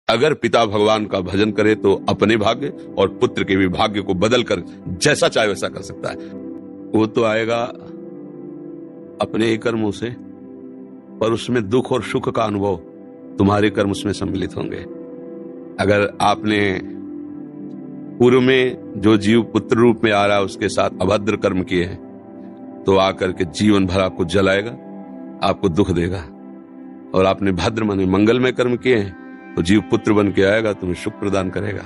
अगर पिता भगवान का भजन करे तो अपने भाग्य और पुत्र के भी भाग्य को बदल कर जैसा चाहे वैसा कर सकता है। वो तो आएगा अपने ही कर्मों से, पर उसमें दुख और सुख का अनुभव तुम्हारे कर्म उसमें सम्मिलित होंगे। अगर आपने पूर्व में जो जीव पुत्र रूप में आ रहा है उसके साथ अभद्र कर्म किए हैं, तो आकर के जीवन भर आपको जलाएगा, आपको दुख देगा। और आपने भद्र माने मंगलमय कर्म किए हैं तो जीव पुत्र बन के आएगा, तुम्हें सुख प्रदान करेगा।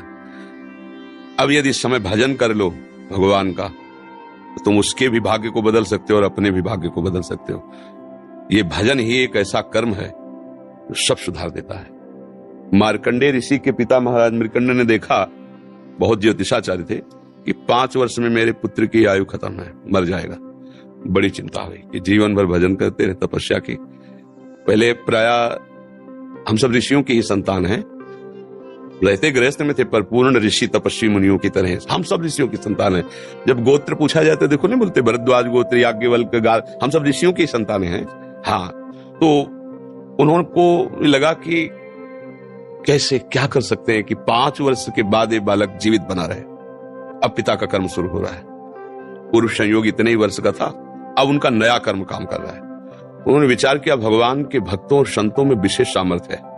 अब यदि समय भजन कर लो भगवान का, तो तुम उसके भी भाग्य को बदल सकते हो और अपने भी भाग्य को बदल सकते हो। ये भजन ही एक ऐसा कर्म है जो सब सुधार देता है। मार्कंडेय ऋषि के पिता महाराज मृकंड ने देखा, बहुत ज्योतिषाचार्य थे, कि 5 वर्ष में मेरे पुत्र की आयु खत्म है, मर जाएगा। बड़ी चिंता हुई कि जीवन भर भजन करते रहे, तपस्या की। पहले प्राय हम सब ऋषियों की ही संतान हैं, रहते गृहस्थ में थे पर पूर्ण ऋषि तपस्वी मुनियों की तरह हम सब ऋषियों की संतान हैं। जब गोत्र पूछा जाता है, देखो नहीं बोलते भरद्वाज गोत्र, याज्ञवल्क्य, गाल, हम सब ऋषियों की संतानें हैं। हाँ, तो उन्होंने को लगा कि कैसे क्या कर सकते हैं कि 5 वर्ष के बाद ये बालक जीवित बना रहे। अब पिता का कर्म शुरू हो रहा है। पूर्व संयोग इतने ही वर्ष का था, अब उनका नया कर्म काम कर रहा है। उन्होंने विचार किया, भगवान के भक्तों और संतों में विशेष सामर्थ्य है।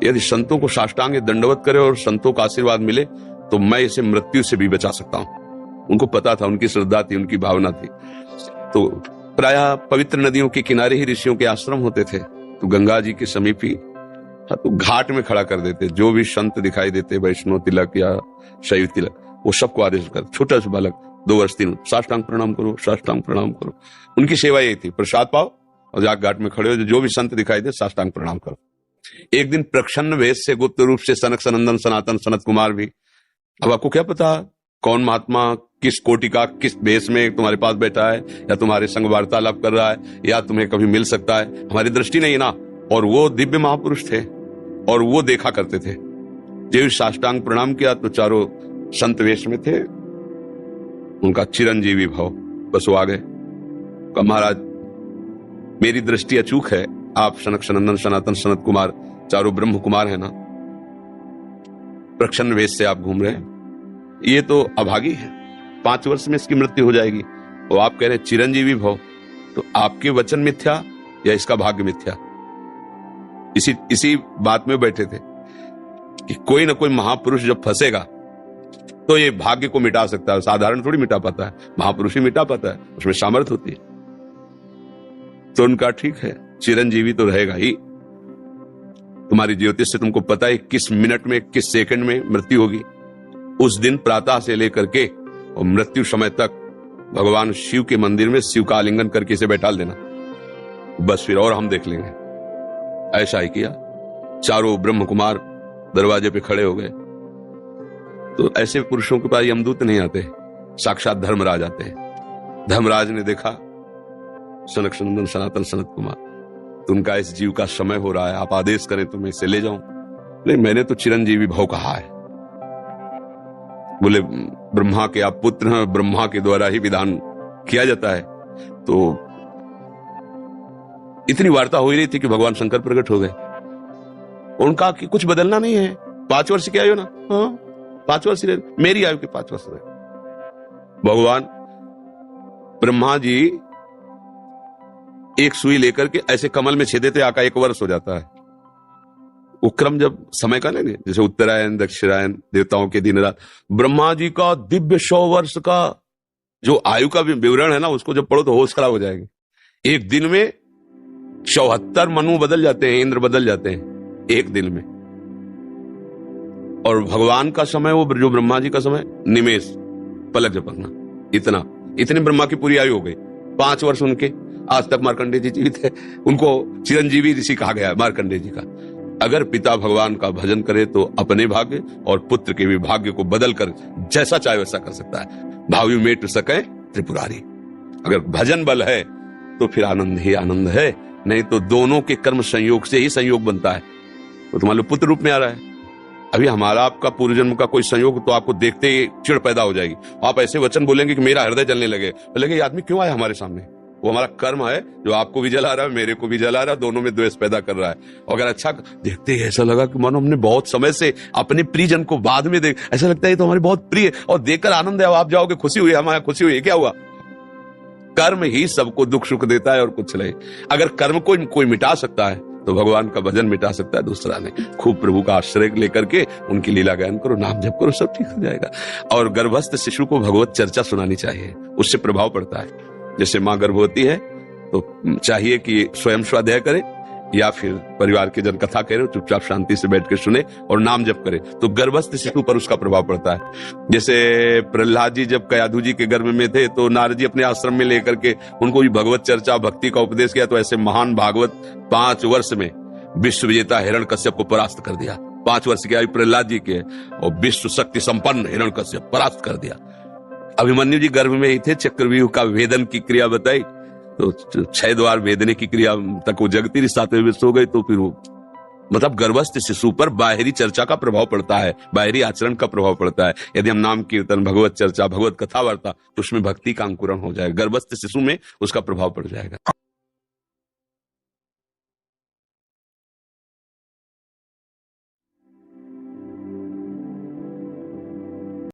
यदि संतों को साष्टांग दंडवत करे और संतों का आशीर्वाद मिले तो मैं इसे मृत्यु से भी बचा सकता हूं। उनको पता था, उनकी श्रद्धा थी, उनकी भावना थी। तो प्रायः पवित्र नदियों के किनारे ही ऋषियों के आश्रम होते थे, तो गंगा जी के समीप ही तो घाट में खड़ा कर देते। जो भी संत दिखाई देते, वैष्णव तिलक या शैव तिलक, वो सबको आदेश कर, छोटा सा बालक 2 वर्ष 3, साष्टांग प्रणाम करो, साष्टांग प्रणाम करो। उनकी सेवा यही थी, प्रसाद पाओ और जाकर घाट में खड़े हो, जो भी संत दिखाई दे साष्टांग प्रणाम करो। एक दिन प्रच्छन्न वेश से गुप्त रूप से सनक सनंदन सनातन सनत कुमार भी, अब आपको क्या पता कौन महात्मा किस कोटि का किस वेश में तुम्हारे पास बैठा है, या तुम्हारे संग वार्तालाप कर रहा है, या तुम्हें कभी मिल सकता है, हमारी दृष्टि नहीं ना। और वो दिव्य महापुरुष थे और वो देखा करते थे। जब साष्टांग प्रणाम किया तो चारों संत वेश में थे, उनका चिरंजीवी भाव, बस वो आ गए। कहा, महाराज मेरी दृष्टि अचूक है, आप सनक सनंदन सनातन सनत कुमार चारों ब्रह्म कुमार है ना, प्रच्छन्न वेश से आप घूम रहे हैं, ये तो अभागी है, 5 वर्ष में इसकी मृत्यु हो जाएगी। और आप कह रहे हैं चिरंजीवी भाव, तो आपके वचन मिथ्या या इसका भाग्य मिथ्या? इसी बात में बैठे थे कि कोई ना कोई महापुरुष जब फंसेगा तो ये भाग्य को मिटा सकता है, साधारण थोड़ी मिटा पाता है, महापुरुष ही मिटा पाता है, उसमें सामर्थ्य होती है। तो उनका ठीक है, चिरंजीवी तो रहेगा ही। तुम्हारी ज्योतिष से तुमको पता है किस मिनट में किस सेकंड में मृत्यु होगी। उस दिन प्रातः से लेकर के और मृत्यु समय तक भगवान शिव के मंदिर में शिव का आलिंगन करके इसे बैठा देना, बस फिर और हम देख लेंगे। ऐसा ही किया, चारों ब्रह्म कुमार दरवाजे पे खड़े हो गए। तो ऐसे पुरुषों के पास यमदूत नहीं आते, साक्षात धर्मराज आते हैं। धर्मराज ने देखा सनक सनंदन सनातन सनत कुमार, तो उनका इस जीव का समय हो रहा है, आप आदेश करें तो मैं इसे ले जाऊं। बोले मैंने तो चिरंजीवी भाव कहा है। बोले ब्रह्मा के आप पुत्र हैं, ब्रह्मा के द्वारा ही विधान किया जाता है। तो इतनी वार्ता हो ही रही थी कि भगवान शंकर प्रकट हो गए। उनका कि कुछ बदलना नहीं है, 5 वर्ष की आयु ना, हाँ 5 वर्ष मेरी आयु के 5 वर्ष रहे। भगवान ब्रह्मा जी एक सुई लेकर के ऐसे कमल में छेदे थे, आका 1 वर्ष हो जाता है। वो क्रम जब समय का नहीं, जैसे उत्तरायण दक्षिणायन देवताओं के दिन रात, ब्रह्मा जी का दिव्य 100 वर्ष का जो आयु का विवरण है ना, उसको जब पढ़ो तो होश खराब हो जाएगी। एक दिन में 74 मनु बदल जाते हैं, इंद्र बदल जाते हैं एक दिन में। और भगवान का समय, वो जो ब्रह्मा जी का समय, निमेष, पलक झपकना, इतने ब्रह्मा की पूरी आयु हो गई। 5 वर्ष उनके, आज तक मार्कंडेय जी जीवित है, उनको चिरंजीवी ऋषि कहा गया है मार्कंडेय जी का। अगर पिता भगवान का भजन करे तो अपने भाग्य और पुत्र के भी भाग्य को बदल कर जैसा चाहे वैसा कर सकता है। भावी मेट सके त्रिपुरारी। अगर भजन बल है तो फिर आनंद ही आनंद है, नहीं तो दोनों के कर्म संयोग से ही संयोग बनता है। तो तुम्हारे पुत्र रूप में आ रहा है। अभी हमारा आपका पूर्व जन्म का कोई संयोग तो आपको देखते ही चिड़ पैदा हो जाएगी। आप ऐसे वचन बोलेंगे कि मेरा हृदय जलने लगे, बोलेंगे ये आदमी क्यों आया हमारे सामने। वो हमारा कर्म है जो आपको भी जला रहा है, मेरे को भी जला रहा है, दोनों में द्वेष पैदा कर रहा है। और अगर अच्छा देखते ही ऐसा लगा कि मानो हमने बहुत समय से अपने प्रियजन को बाद में देख, ऐसा लगता है तो हमारे बहुत प्रिय, और देखकर आनंद है, आप जाओगे खुशी हुई, हमारे खुशी हुई, क्या हुआ? कर्म ही सबको दुख सुख देता है और कुछ नहीं। अगर कर्म को कोई मिटा सकता है तो भगवान का भजन मिटा सकता है दूसरा नहीं। खूब प्रभु का आश्रय लेकर के उनकी लीला गायन करो, नाम जप करो, सब ठीक हो जाएगा। और गर्भस्थ शिशु को भगवत चर्चा सुनानी चाहिए, उससे प्रभाव पड़ता है। जैसे माँ गर्भवती है तो चाहिए कि स्वयं स्वाध्याय करे या फिर परिवार के जन कथा कह रहे हो, चुपचाप शांति से बैठ के सुने और नाम जप करे, तो गर्भस्थ शिशु पर उसका प्रभाव पड़ता है। जैसे प्रहलाद जी जब कयाधु जी के गर्भ में थे तो नारद जी अपने आश्रम में लेकर के उनको भी भगवत चर्चा भक्ति का उपदेश किया, तो ऐसे महान भागवत 5 वर्ष में विश्व विजेता हिरण्यकश्यप को परास्त कर दिया। 5 वर्ष की आयु प्रहलाद जी के, और विश्व शक्ति संपन्न हिरण्यकश्यप परास्त कर दिया। अभिमन्यु जी गर्भ में ही थे, चक्रव्यूह का वेदन की क्रिया बताई तो 6 द्वार वेदने की क्रिया तक वो जगती रही, 7वें वर्ष हो गई तो फिर वो, मतलब गर्भस्थ शिशु पर बाहरी चर्चा का प्रभाव पड़ता है, बाहरी आचरण का प्रभाव पड़ता है। यदि हम नाम कीर्तन, भगवत चर्चा, भगवत कथा वार्ता, तो उसमें भक्ति का अंकुरण हो जाएगा, गर्भस्थ शिशु में उसका प्रभाव पड़ जाएगा।